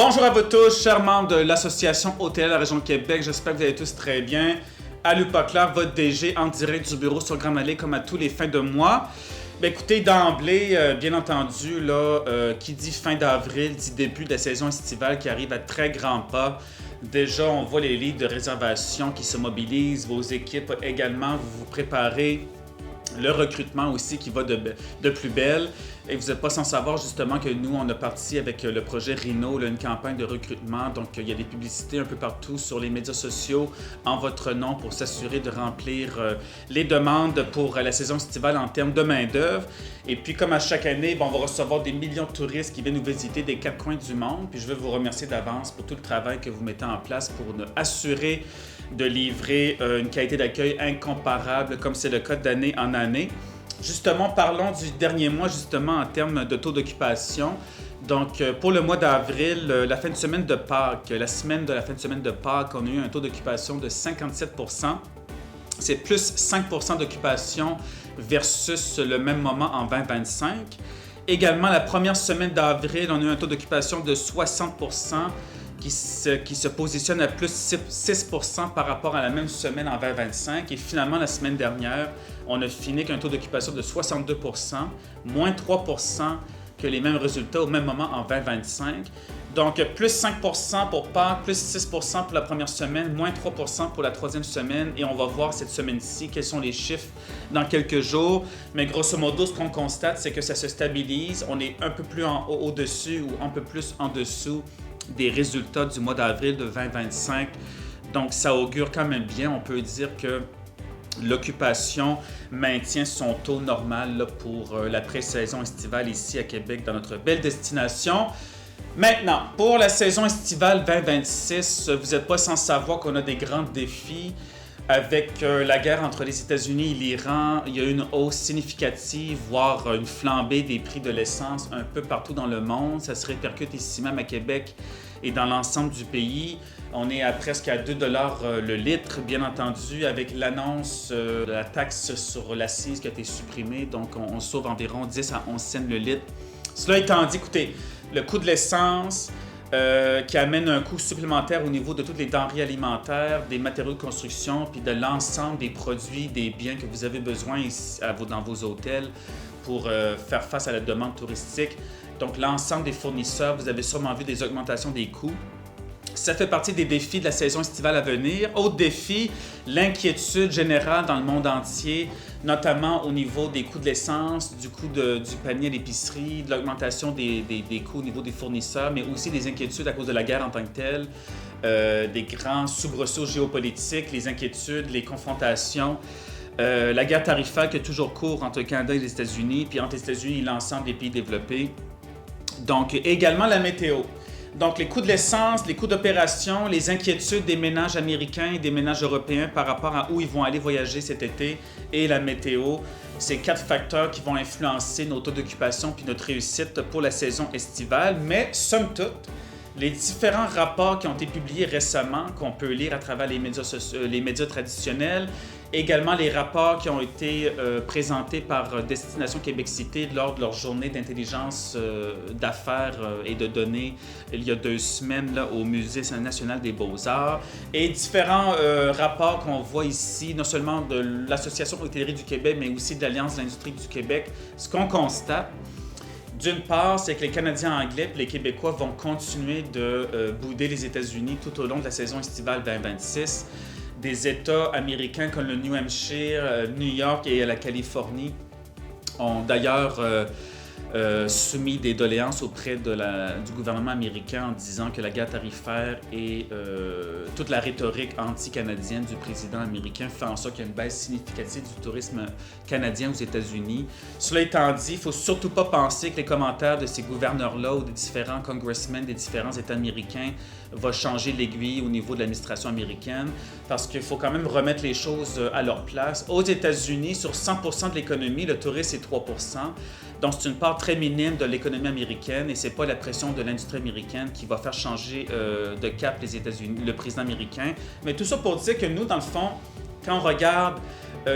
Bonjour à vous tous, chers membres de l'Association OTL de la région de Québec. J'espère que vous allez tous très bien. Alou Paclair, votre DG, en direct du bureau sur Grande Allée, comme à tous les fins de mois. Bien, écoutez, d'emblée, bien entendu, qui dit fin d'avril, dit début de la saison estivale qui arrive à très grands pas. Déjà, on voit les livres de réservation qui se mobilisent, vos équipes également, vous vous préparez. Le recrutement aussi qui va de plus belle. Et vous n'êtes pas sans savoir justement que nous, on a parti avec le projet Rhino, une campagne de recrutement. Donc, il y a des publicités un peu partout sur les médias sociaux en votre nom pour s'assurer de remplir les demandes pour la saison estivale en termes de main-d'œuvre. Et puis, comme à chaque année, on va recevoir des millions de touristes qui viennent nous visiter des quatre coins du monde. Puis, je veux vous remercier d'avance pour tout le travail que vous mettez en place pour nous assurer de livrer une qualité d'accueil incomparable, comme c'est le cas d'année en année. Justement, parlons du dernier mois, justement, en termes de taux d'occupation. Donc, pour le mois d'avril, la fin de semaine de Pâques, la semaine de la fin de semaine de Pâques, on a eu un taux d'occupation de 57 %. C'est plus 5 % d'occupation versus le même moment en 2025. Également, la première semaine d'avril, on a eu un taux d'occupation de 60 % qui se positionne à plus 6 % par rapport à la même semaine en 2025. Et finalement, la semaine dernière, on a fini avec un taux d'occupation de 62 %, moins 3 % que les mêmes résultats au même moment en 2025. Donc, plus 5 % pour Pâques, plus 6 % pour la première semaine, moins 3 % pour la troisième semaine. Et on va voir cette semaine-ci quels sont les chiffres dans quelques jours. Mais grosso modo, ce qu'on constate, c'est que ça se stabilise. On est un peu plus au-dessus ou un peu plus en dessous des résultats du mois d'avril de 2025. Donc, ça augure quand même bien. On peut dire que l'occupation maintient son taux normal pour la pré-saison estivale ici à Québec, dans notre belle destination. Maintenant, pour la saison estivale 2026, vous n'êtes pas sans savoir qu'on a des grands défis. Avec la guerre entre les États-Unis et l'Iran, il y a eu une hausse significative, voire une flambée des prix de l'essence un peu partout dans le monde. Ça se répercute ici même à Québec et dans l'ensemble du pays. On est à presque à 2 $ le litre, bien entendu, avec l'annonce de la taxe sur l'accise qui a été supprimée. Donc, on sauve environ 10 à 11 cents le litre. Cela étant dit, écoutez, le coût de l'essence, qui amène un coût supplémentaire au niveau de toutes les denrées alimentaires, des matériaux de construction, puis de l'ensemble des produits, des biens que vous avez besoin ici, dans vos hôtels pour faire face à la demande touristique. Donc, l'ensemble des fournisseurs, vous avez sûrement vu des augmentations des coûts. Ça fait partie des défis de la saison estivale à venir. Autre défi, l'inquiétude générale dans le monde entier, notamment au niveau des coûts de l'essence, du coût du panier à l'épicerie, de l'augmentation des coûts au niveau des fournisseurs, mais aussi des inquiétudes à cause de la guerre en tant que telle, des grands soubresauts géopolitiques, les inquiétudes, les confrontations, la guerre tarifaire qui est toujours court entre le Canada et les États-Unis, puis entre les États-Unis et l'ensemble des pays développés. Donc, également la météo. Donc, les coûts de l'essence, les coûts d'opération, les inquiétudes des ménages américains et des ménages européens par rapport à où ils vont aller voyager cet été et la météo. C'est 4 facteurs qui vont influencer nos taux d'occupation puis notre réussite pour la saison estivale. Mais, somme toute, les différents rapports qui ont été publiés récemment, qu'on peut lire à travers les médias traditionnels, également les rapports qui ont été présentés par Destination Québec Cité lors de leur journée d'intelligence d'affaires et de données il y a 2 semaines là, au Musée national des Beaux-Arts, et différents rapports qu'on voit ici, non seulement de l'Association Hôtellerie du Québec, mais aussi de l'Alliance de l'Industrie du Québec. Ce qu'on constate, d'une part, c'est que les Canadiens anglais et les Québécois vont continuer de bouder les États-Unis tout au long de la saison estivale 2026. Des États américains comme le New Hampshire, New York et la Californie ont d'ailleurs soumis des doléances auprès du gouvernement américain en disant que la guerre tarifaire et toute la rhétorique anti-canadienne du président américain fait en sorte qu'il y a une baisse significative du tourisme canadien aux États-Unis. Cela étant dit, il ne faut surtout pas penser que les commentaires de ces gouverneurs-là ou des différents congressmen des différents États américains vont changer l'aiguille au niveau de l'administration américaine, parce qu'il faut quand même remettre les choses à leur place. Aux États-Unis, sur 100 % de l'économie, le tourisme est 3 %. Donc, c'est une part très minime de l'économie américaine et ce n'est pas la pression de l'industrie américaine qui va faire changer de cap les États-Unis, le président américain. Mais tout ça pour dire que nous, dans le fond, quand on regarde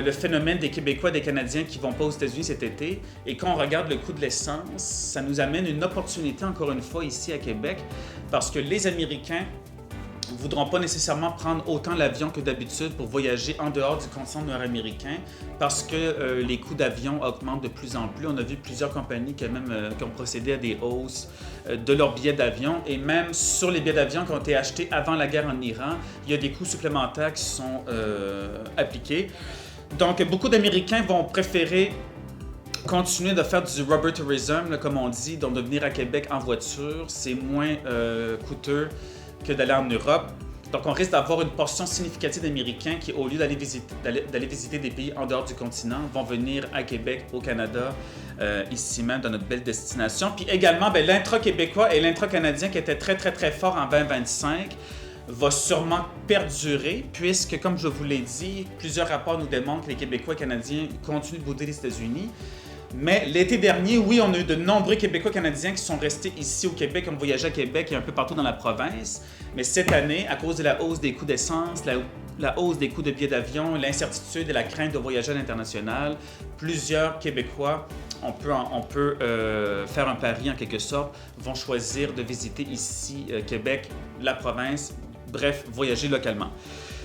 le phénomène des Québécois et des Canadiens qui ne vont pas aux États-Unis cet été. Et quand on regarde le coût de l'essence, ça nous amène une opportunité, encore une fois, ici à Québec, parce que les Américains ne voudront pas nécessairement prendre autant l'avion que d'habitude pour voyager en dehors du continent nord-américain parce que les coûts d'avion augmentent de plus en plus. On a vu plusieurs compagnies qui ont procédé à des hausses de leurs billets d'avion et même sur les billets d'avion qui ont été achetés avant la guerre en Iran, il y a des coûts supplémentaires qui sont appliqués. Donc, beaucoup d'Américains vont préférer continuer de faire du rubber tourism, là, comme on dit, donc de venir à Québec en voiture. C'est moins coûteux que d'aller en Europe. Donc, on risque d'avoir une portion significative d'Américains qui, au lieu d'aller visiter des pays en dehors du continent, vont venir à Québec, au Canada, ici même, dans notre belle destination. Puis également, l'intra-québécois et l'intra-canadien qui étaient très, très, très forts en 2025 va sûrement perdurer puisque, comme je vous l'ai dit, plusieurs rapports nous démontrent que les Québécois et Canadiens continuent de bouder les États-Unis. Mais l'été dernier, oui, on a eu de nombreux Québécois canadiens qui sont restés ici au Québec, qui ont voyagé à Québec et un peu partout dans la province. Mais cette année, à cause de la hausse des coûts d'essence, la hausse des coûts de billets d'avion, l'incertitude et la crainte de voyager à l'international, plusieurs Québécois, on peut faire un pari en quelque sorte, vont choisir de visiter ici Québec, la province, bref, voyager localement.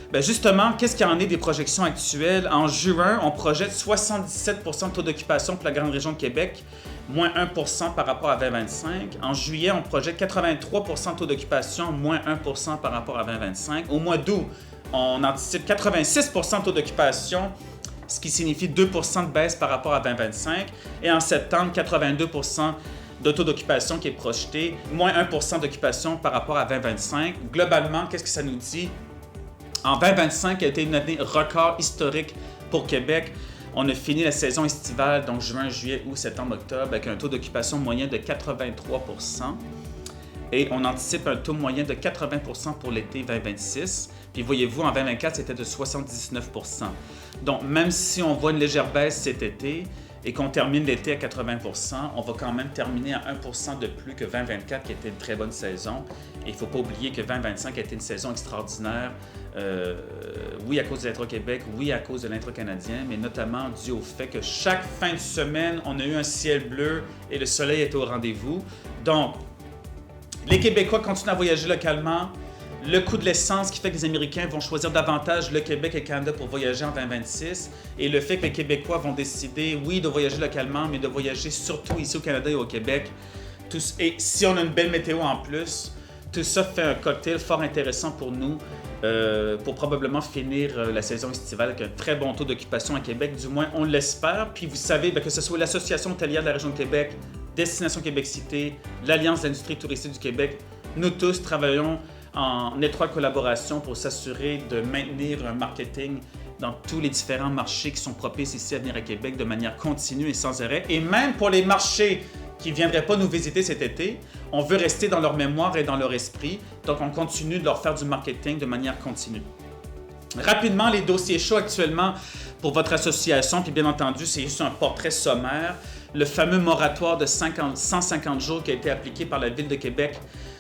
Bien justement, qu'est-ce qu'il y en est des projections actuelles? En juin, on projette 77 % de taux d'occupation pour la grande région de Québec, moins 1 % par rapport à 2025. En juillet, on projette 83 % de taux d'occupation, moins 1 % par rapport à 2025. Au mois d'août, on anticipe 86 % de taux d'occupation, ce qui signifie 2 % de baisse par rapport à 2025. Et en septembre, 82 % de taux d'occupation qui est projeté, moins 1 % d'occupation par rapport à 2025. Globalement, qu'est-ce que ça nous dit? En 2025 a été une année record historique pour Québec. On a fini la saison estivale, donc juin, juillet, août, septembre, octobre, avec un taux d'occupation moyen de 83 % et on anticipe un taux moyen de 80 % pour l'été 2026. Puis voyez-vous, en 2024, c'était de 79 %. Donc, même si on voit une légère baisse cet été et qu'on termine l'été à 80 %, on va quand même terminer à 1 % de plus que 2024, qui était une très bonne saison. Et il ne faut pas oublier que 2025 a été une saison extraordinaire, oui à cause de l'Intra-Québec, oui à cause de l'Intra-Canadien, mais notamment dû au fait que chaque fin de semaine, on a eu un ciel bleu et le soleil était au rendez-vous. Donc, les Québécois continuent à voyager localement. Le coût de l'essence qui fait que les Américains vont choisir davantage le Québec et le Canada pour voyager en 2026 et le fait que les Québécois vont décider, oui, de voyager localement, mais de voyager surtout ici au Canada et au Québec. Et si on a une belle météo en plus, tout ça fait un cocktail fort intéressant pour nous pour probablement finir la saison estivale avec un très bon taux d'occupation à Québec, du moins on l'espère. Puis vous savez, que ce soit l'Association hôtelière de la région de Québec, Destination Québec-Cité, l'Alliance de l'industrie touristique du Québec, nous tous travaillons en étroite collaboration pour s'assurer de maintenir un marketing dans tous les différents marchés qui sont propices ici à venir à Québec de manière continue et sans arrêt. Et même pour les marchés qui ne viendraient pas nous visiter cet été, on veut rester dans leur mémoire et dans leur esprit. Donc, on continue de leur faire du marketing de manière continue. Rapidement, les dossiers chauds actuellement pour votre association, puis bien entendu, c'est juste un portrait sommaire. Le fameux moratoire de 150 jours qui a été appliqué par la Ville de Québec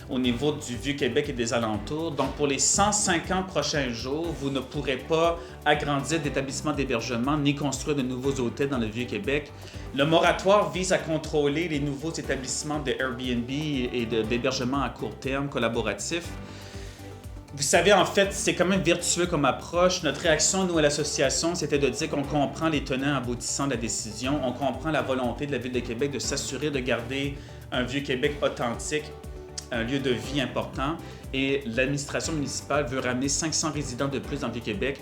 au niveau du Vieux-Québec et des alentours. Donc, pour les 150 prochains jours, vous ne pourrez pas agrandir d'établissements d'hébergement ni construire de nouveaux hôtels dans le Vieux-Québec. Le moratoire vise à contrôler les nouveaux établissements de Airbnb et d'hébergement à court terme collaboratif. Vous savez, en fait, c'est quand même vertueux comme approche. Notre réaction, nous, à l'association, c'était de dire qu'on comprend les tenants aboutissants de la décision. On comprend la volonté de la Ville de Québec de s'assurer de garder un Vieux-Québec authentique, un lieu de vie important. Et l'administration municipale veut ramener 500 résidents de plus dans le Vieux-Québec.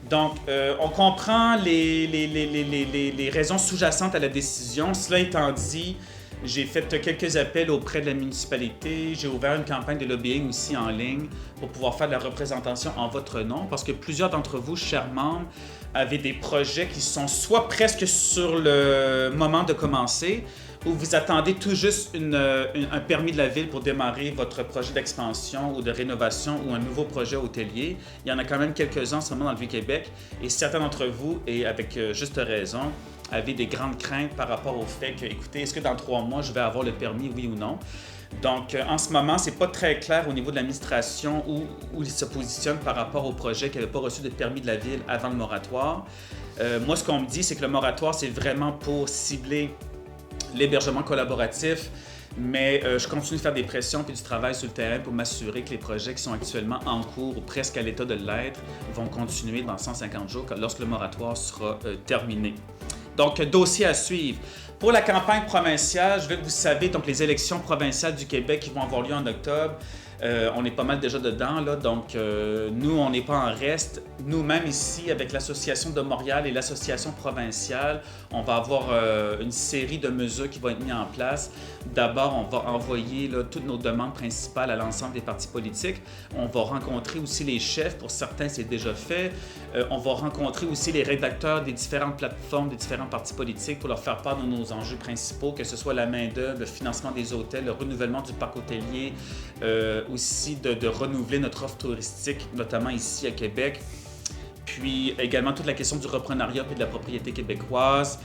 Donc, on comprend les raisons sous-jacentes à la décision. Cela étant dit, j'ai fait quelques appels auprès de la municipalité. J'ai ouvert une campagne de lobbying aussi en ligne pour pouvoir faire de la représentation en votre nom parce que plusieurs d'entre vous, chers membres, avez des projets qui sont soit presque sur le moment de commencer ou vous attendez tout juste un permis de la Ville pour démarrer votre projet d'expansion ou de rénovation ou un nouveau projet hôtelier. Il y en a quand même quelques-uns en ce moment dans le Vieux-Québec et certains d'entre vous, et avec juste raison, avaient des grandes craintes par rapport au fait que, écoutez, est-ce que dans 3 mois, je vais avoir le permis, oui ou non? Donc, en ce moment, c'est pas très clair au niveau de l'administration où ils se positionnent par rapport au projet qui n'avait pas reçu de permis de la Ville avant le moratoire. Moi, ce qu'on me dit, c'est que le moratoire, c'est vraiment pour cibler l'hébergement collaboratif, mais je continue de faire des pressions et du travail sur le terrain pour m'assurer que les projets qui sont actuellement en cours ou presque à l'état de l'être vont continuer dans 150 jours lorsque le moratoire sera terminé. Donc, dossier à suivre. Pour la campagne provinciale, je veux que vous savez, donc les élections provinciales du Québec qui vont avoir lieu en octobre, on est pas mal déjà dedans, là, donc nous, on n'est pas en reste. Nous-mêmes ici, avec l'Association de Montréal et l'Association provinciale, on va avoir une série de mesures qui vont être mises en place. D'abord, on va envoyer là, toutes nos demandes principales à l'ensemble des partis politiques. On va rencontrer aussi les chefs, pour certains c'est déjà fait. On va rencontrer aussi les rédacteurs des différentes plateformes, des différents partis politiques pour leur faire part de nos enjeux principaux, que ce soit la main-d'œuvre, le financement des hôtels, le renouvellement du parc hôtelier, aussi de renouveler notre offre touristique, notamment ici à Québec. Puis également toute la question du reprenariat et de la propriété québécoise.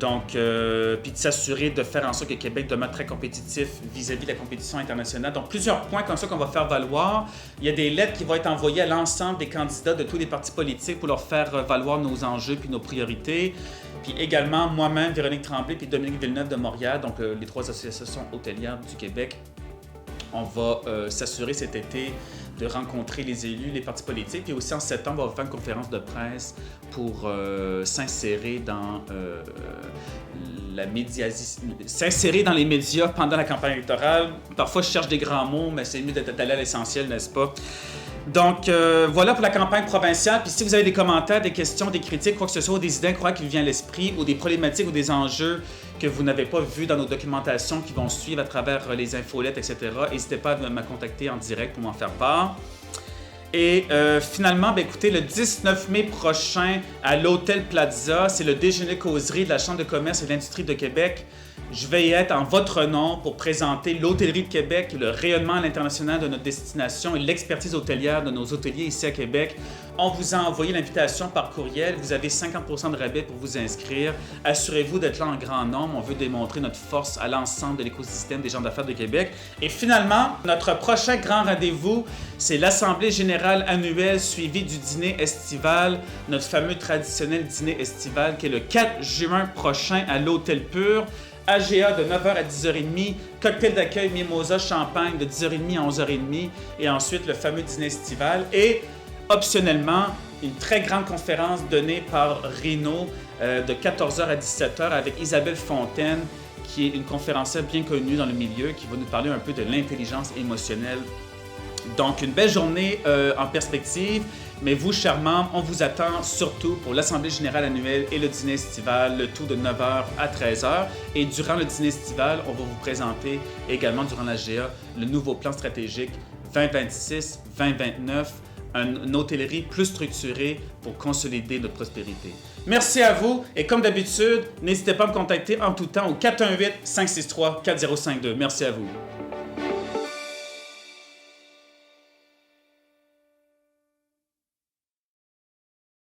Donc, puis de s'assurer de faire en sorte que Québec demeure très compétitif vis-à-vis de la compétition internationale. Donc, plusieurs points comme ça qu'on va faire valoir. Il y a des lettres qui vont être envoyées à l'ensemble des candidats de tous les partis politiques pour leur faire valoir nos enjeux puis nos priorités. Puis également, moi-même, Véronique Tremblay puis Dominique Villeneuve de Montréal, donc les trois associations hôtelières du Québec, on va s'assurer cet été de rencontrer les élus, les partis politiques. Puis aussi en septembre, on va faire une conférence de presse pour s'insérer dans s'insérer dans les médias pendant la campagne électorale. Parfois, je cherche des grands mots, mais c'est mieux d'être allé à l'essentiel, n'est-ce pas? Donc, voilà pour la campagne provinciale. Puis si vous avez des commentaires, des questions, des critiques, quoi que ce soit, ou des idées incroyables qui vous viennent à l'esprit, ou des problématiques ou des enjeux que vous n'avez pas vus dans nos documentations qui vont suivre à travers les infolettes, etc., n'hésitez pas à me contacter en direct pour m'en faire part. Et finalement, écoutez, le 19 mai prochain, à l'Hôtel Plaza, c'est le déjeuner causerie de la Chambre de commerce et de l'industrie de Québec. Je vais y être en votre nom pour présenter l'hôtellerie de Québec, le rayonnement à l'international de notre destination et l'expertise hôtelière de nos hôteliers ici à Québec. On vous a envoyé l'invitation par courriel. Vous avez 50% de rabais pour vous inscrire. Assurez-vous d'être là en grand nombre. On veut démontrer notre force à l'ensemble de l'écosystème des gens d'affaires de Québec. Et finalement, notre prochain grand rendez-vous, c'est l'Assemblée générale annuelle suivie du dîner estival, notre fameux traditionnel dîner estival qui est le 4 juin prochain à l'Hôtel Pur. AGA de 9h à 10h30, cocktail d'accueil Mimosa Champagne de 10h30 à 11h30 et ensuite le fameux dîner estival et optionnellement une très grande conférence donnée par Rino de 14h à 17h avec Isabelle Fontaine qui est une conférencière bien connue dans le milieu qui va nous parler un peu de l'intelligence émotionnelle. Donc une belle journée en perspective. Mais vous, chers membres, on vous attend surtout pour l'Assemblée générale annuelle et le dîner estival, le tout de 9h à 13h. Et durant le dîner estival, on va vous présenter également durant la GA le nouveau plan stratégique 2026-2029, une hôtellerie plus structurée pour consolider notre prospérité. Merci à vous et comme d'habitude, n'hésitez pas à me contacter en tout temps au 418-563-4052. Merci à vous.